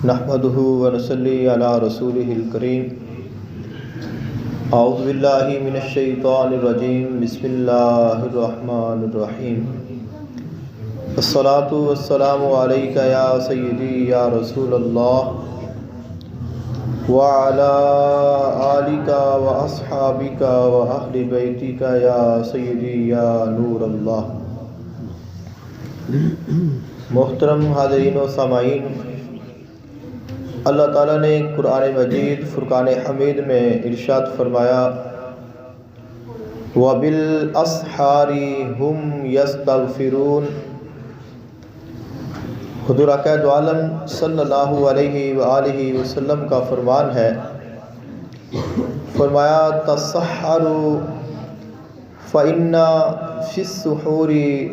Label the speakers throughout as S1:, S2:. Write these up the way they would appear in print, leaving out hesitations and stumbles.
S1: نحمده ونصلي على رسوله الكريم اعوذ باللہ من الشیطان الرجیم بسم اللہ الرحمن الرحیم الصلاۃ والسلام علیک یا سیدی یا رسول اللہ وعلی آلک واصحابک واہل بیتک یا سیدی یا نور اللہ۔ محترم حاضرین و سامعین، اللہ تعالیٰ نے قرآن مجید فرقان حمید میں ارشاد فرمایا وَبِالْأَسْحَارِ هُمْ يَسْتَغْفِرُونَ۔ حضور اقدس عالم صلی اللہ علیہ وآلہ وسلم کا فرمان ہے، فرمایا تَسَحَّرُوا فَإِنَّ فِي السُّحُورِ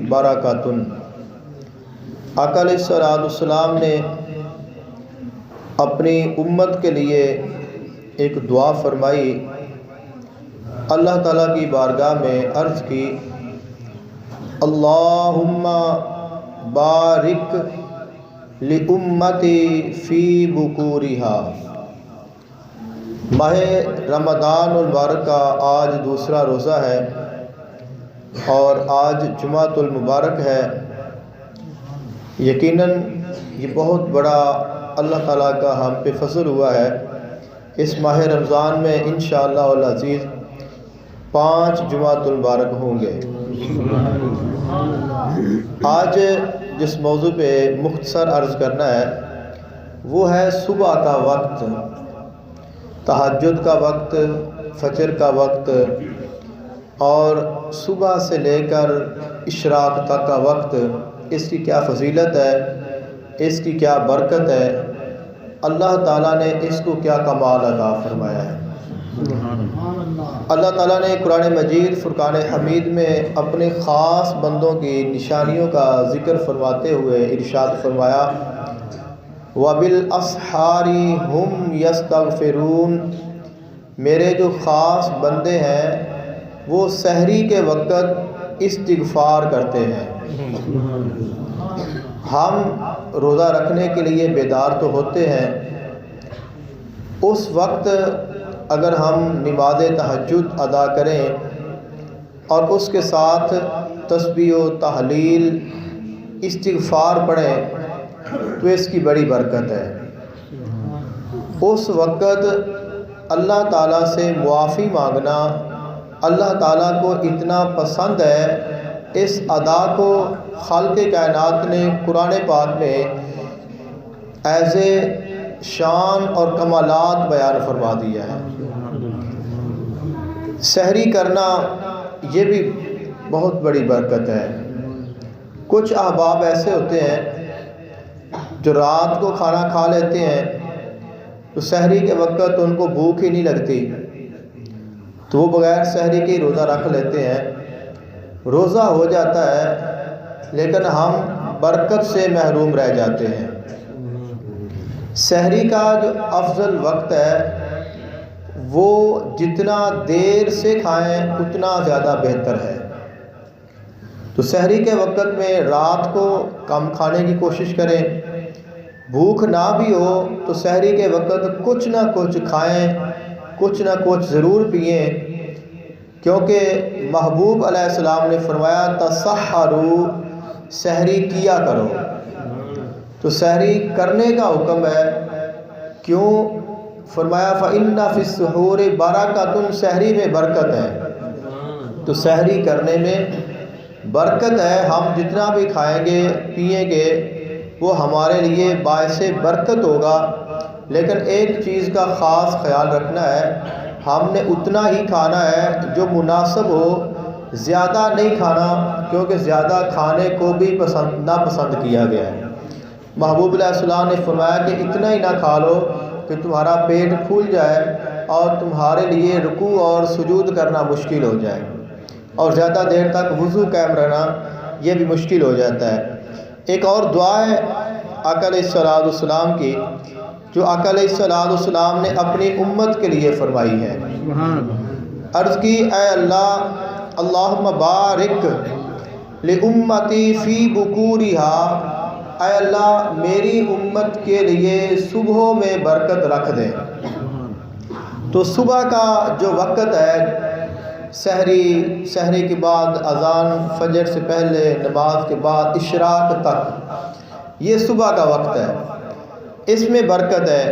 S1: بَرَكَةٌ۔ آقا علیہ السلام نے اپنی امت کے لیے ایک دعا فرمائی، اللہ تعالیٰ کی بارگاہ میں عرض کی اللہم بارک لأمتی فی بکورہا۔ ماہ رمضان المبارک کا آج دوسرا روزہ ہے اور آج جمعۃ المبارک ہے۔ یقیناً یہ بہت بڑا اللہ تعالیٰ کا ہم پہ فضل ہوا ہے۔ اس ماہ رمضان میں انشاءاللہ العزیز 5 جمعۃ المبارک ہوں گے۔ آج جس موضوع پہ مختصر عرض کرنا ہے وہ ہے صبح کا وقت، تہجد کا وقت، فجر کا وقت، اور صبح سے لے کر اشراق تک کا وقت، اس کی کیا فضیلت ہے، اس کی کیا برکت ہے، اللہ تعالیٰ نے اس کو کیا کمال عطا فرمایا ہے۔ اللہ تعالیٰ نے قرآن مجید فرقان حمید میں اپنے خاص بندوں کی نشانیوں کا ذکر فرماتے ہوئے ارشاد فرمایا وَبِالْأَسْحَارِ هُمْ يَسْتَغْفِرُونَ۔ میرے جو خاص بندے ہیں وہ سحری کے وقت استغفار کرتے ہیں۔ ہم روزہ رکھنے کے لیے بیدار تو ہوتے ہیں، اس وقت اگر ہم نماز تہجد ادا کریں اور اس کے ساتھ تسبیح و تحلیل استغفار پڑھیں تو اس کی بڑی برکت ہے۔ اس وقت اللہ تعالیٰ سے معافی مانگنا اللہ تعالیٰ کو اتنا پسند ہے، اس ادا کو خالق کائنات نے قرآن پاک میں ایسے شان اور کمالات بیان فرما دیا ہے۔ سحری کرنا یہ بھی بہت بڑی برکت ہے۔ کچھ احباب ایسے ہوتے ہیں جو رات کو کھانا کھا لیتے ہیں تو سحری کے وقت ان کو بھوک ہی نہیں لگتی، تو وہ بغیر سحری کے روزہ رکھ لیتے ہیں، روزہ ہو جاتا ہے لیکن ہم برکت سے محروم رہ جاتے ہیں۔ سحری کا جو افضل وقت ہے وہ جتنا دیر سے کھائیں اتنا زیادہ بہتر ہے۔ تو سحری کے وقت میں رات کو کم کھانے کی کوشش کریں، بھوک نہ بھی ہو تو سحری کے وقت کچھ نہ کچھ کھائیں، کچھ نہ کچھ ضرور پئیں، کیونکہ محبوب علیہ السلام نے فرمایا تسحروا، سحری کیا کرو۔ تو سحری کرنے کا حکم ہے، کیوں؟ فرمایا فَإِنَّ فِي السُّحُورِ بَرَكَةٌ، سحری میں برکت ہے۔ تو سحری کرنے میں برکت ہے، ہم جتنا بھی کھائیں گے پئیں گے وہ ہمارے لیے باعث برکت ہوگا، لیکن ایک چیز کا خاص خیال رکھنا ہے، ہم نے اتنا ہی کھانا ہے جو مناسب ہو، زیادہ نہیں کھانا، کیونکہ زیادہ کھانے کو بھی ناپسند کیا گیا ہے۔ محبوب علیہ السلام نے فرمایا کہ اتنا ہی نہ کھا لو کہ تمہارا پیٹ پھول جائے اور تمہارے لیے رکوع اور سجود کرنا مشکل ہو جائے، اور زیادہ دیر تک وضو قائم رہنا یہ بھی مشکل ہو جاتا ہے۔ ایک اور دعا ہے آقا علیہ السلام کی جو آقا علیہ السلام نے اپنی امت کے لیے فرمائی ہے۔ عرض کی اے اللہ اللہم بارک لأمتی فی بکورہا، اے اللہ میری امت کے لیے صبحوں میں برکت رکھ دیں۔ تو صبح کا جو وقت ہے، سحری کے بعد اذان، فجر سے پہلے، نماز کے بعد اشراق تک، یہ صبح کا وقت ہے، اس میں برکت ہے۔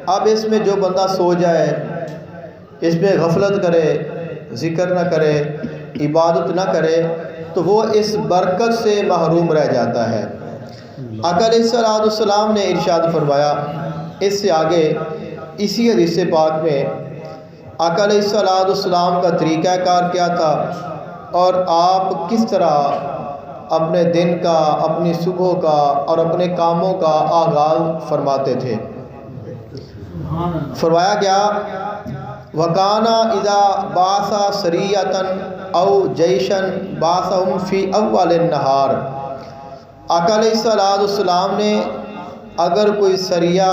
S1: اب اس میں جو بندہ سو جائے، اس میں غفلت کرے، ذکر نہ کرے، عبادت نہ کرے، تو وہ اس برکت سے محروم رہ جاتا ہے۔ آقا علیہ السلام نے ارشاد فرمایا، اس سے آگے اسی حدیث پاک میں آقا علیہ السلام کا طریقہ کار کیا تھا اور آپ کس طرح اپنے دن کا، اپنی صبح کا اور اپنے کاموں کا آغاز فرماتے تھے۔ فرمایا گیا وَكَانَ إِذَا بَعَثَ سَرِيَّةً أَوْ جَيْشًا بَعَثَهُمْ فِي أَوَّلِ النَّهَارِ۔ آقا علیہ السلام نے اگر کوئی سریہ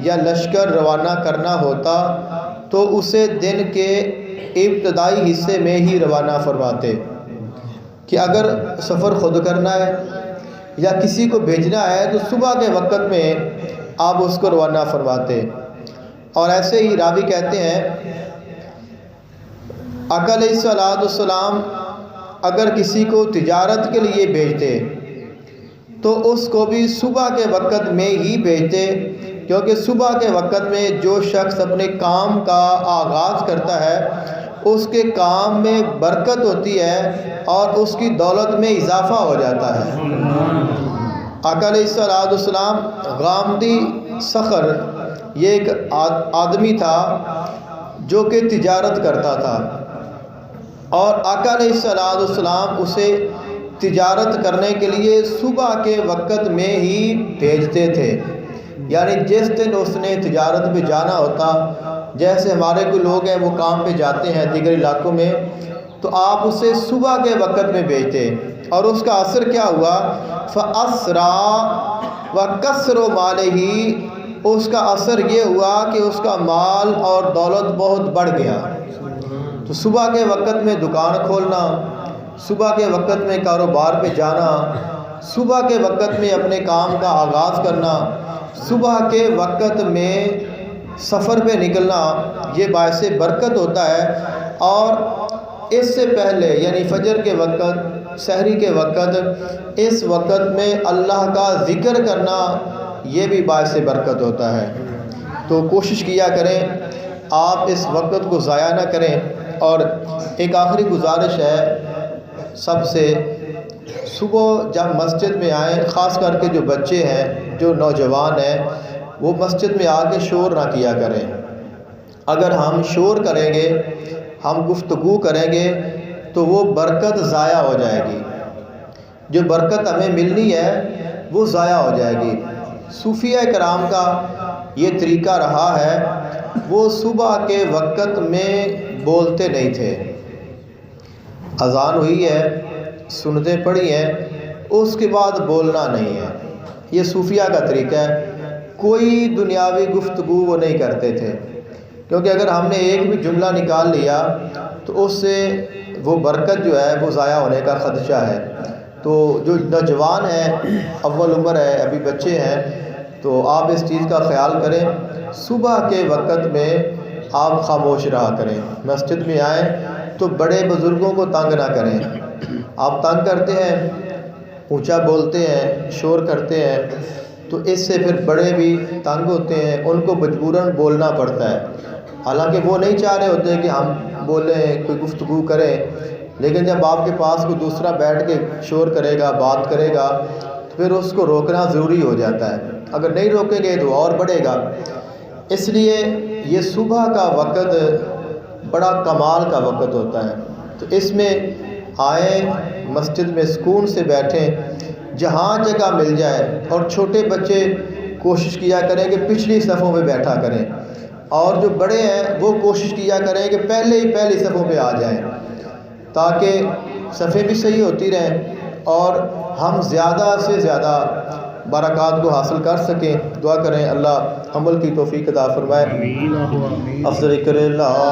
S1: یا لشکر روانہ کرنا ہوتا تو اسے دن کے ابتدائی حصے میں ہی روانہ فرماتے، کہ اگر سفر خود کرنا ہے یا کسی کو بھیجنا ہے تو صبح کے وقت میں آپ اس کو روانہ فرماتے۔ اور ایسے ہی راوی کہتے ہیں آقا علیہ السلام اگر کسی کو تجارت کے لیے بھیجتے تو اس کو بھی صبح کے وقت میں ہی بھیجتے، کیونکہ صبح کے وقت میں جو شخص اپنے کام کا آغاز کرتا ہے اس کے کام میں برکت ہوتی ہے اور اس کی دولت میں اضافہ ہو جاتا ہے۔ آقا علیہ السلام غامدی صخر یہ ایک آدمی تھا جو کہ تجارت کرتا تھا، اور آقا علیہ السلام اسے تجارت کرنے کے لیے صبح کے وقت میں ہی بھیجتے تھے۔ یعنی جس دن اس نے تجارت پہ جانا ہوتا، جیسے ہمارے کوئی لوگ ہیں وہ کام پہ جاتے ہیں دیگر علاقوں میں، تو آپ اسے صبح کے وقت میں بھیجتے، اور اس کا اثر کیا ہوا؟ فَأَسْرَا وَكَسْرُ مَالِهِ، اس کا اثر یہ ہوا کہ اس کا مال اور دولت بہت بڑھ گیا۔ تو صبح کے وقت میں دکان کھولنا، صبح کے وقت میں کاروبار پہ جانا، صبح کے وقت میں اپنے کام کا آغاز کرنا، صبح کے وقت میں سفر پہ نکلنا، یہ باعث برکت ہوتا ہے۔ اور اس سے پہلے یعنی فجر کے وقت، سحری کے وقت، اس وقت میں اللہ کا ذکر کرنا یہ بھی باعث برکت ہوتا ہے۔ تو کوشش کیا کریں آپ اس وقت کو ضائع نہ کریں۔ اور ایک آخری گزارش ہے سب سے، صبح جب مسجد میں آئیں، خاص کر کے جو بچے ہیں، جو نوجوان ہیں، وہ مسجد میں آ کے شور نہ کیا کریں۔ اگر ہم شور کریں گے، ہم گفتگو کریں گے تو وہ برکت ضائع ہو جائے گی، جو برکت ہمیں ملنی ہے وہ ضائع ہو جائے گی۔ صوفیہ کرام کا یہ طریقہ رہا ہے، وہ صبح کے وقت میں بولتے نہیں تھے۔ اذان ہوئی ہے، سنتیں پڑھی ہیں، اس کے بعد بولنا نہیں ہے۔ یہ صوفیہ کا طریقہ ہے، کوئی دنیاوی گفتگو وہ نہیں کرتے تھے، کیونکہ اگر ہم نے ایک بھی جملہ نکال لیا تو اس سے وہ برکت جو ہے وہ ضائع ہونے کا خدشہ ہے۔ تو جو نوجوان ہیں، اول عمر ہے، ابھی بچے ہیں، تو آپ اس چیز کا خیال کریں، صبح کے وقت میں آپ خاموش رہا کریں۔ مسجد میں آئیں تو بڑے بزرگوں کو تنگ نہ کریں۔ آپ تنگ کرتے ہیں، اونچا بولتے ہیں، شور کرتے ہیں، تو اس سے پھر بڑے بھی تنگ ہوتے ہیں، ان کو مجبوراً بولنا پڑتا ہے۔ حالانکہ وہ نہیں چاہ رہے ہوتے کہ ہم بولیں، کوئی گفتگو کریں، لیکن جب آپ کے پاس کوئی دوسرا بیٹھ کے شور کرے گا، بات کرے گا، تو پھر اس کو روکنا ضروری ہو جاتا ہے۔ اگر نہیں روکیں گے تو اور بڑھے گا۔ اس لیے یہ صبح کا وقت بڑا کمال کا وقت ہوتا ہے۔ تو اس میں آئیں، مسجد میں سکون سے بیٹھیں، جہاں جگہ مل جائے، اور چھوٹے بچے کوشش کیا کریں کہ پچھلی صفوں میں بیٹھا کریں، اور جو بڑے ہیں وہ کوشش کیا کریں کہ پہلے ہی پہلی صفوں پہ آ جائیں، تاکہ صفیں بھی صحیح ہوتی رہیں اور ہم زیادہ سے زیادہ برکات کو حاصل کر سکیں۔ دعا کریں اللہ عمل کی توفیق عطا فرمائے۔ افضل ذکر اللہ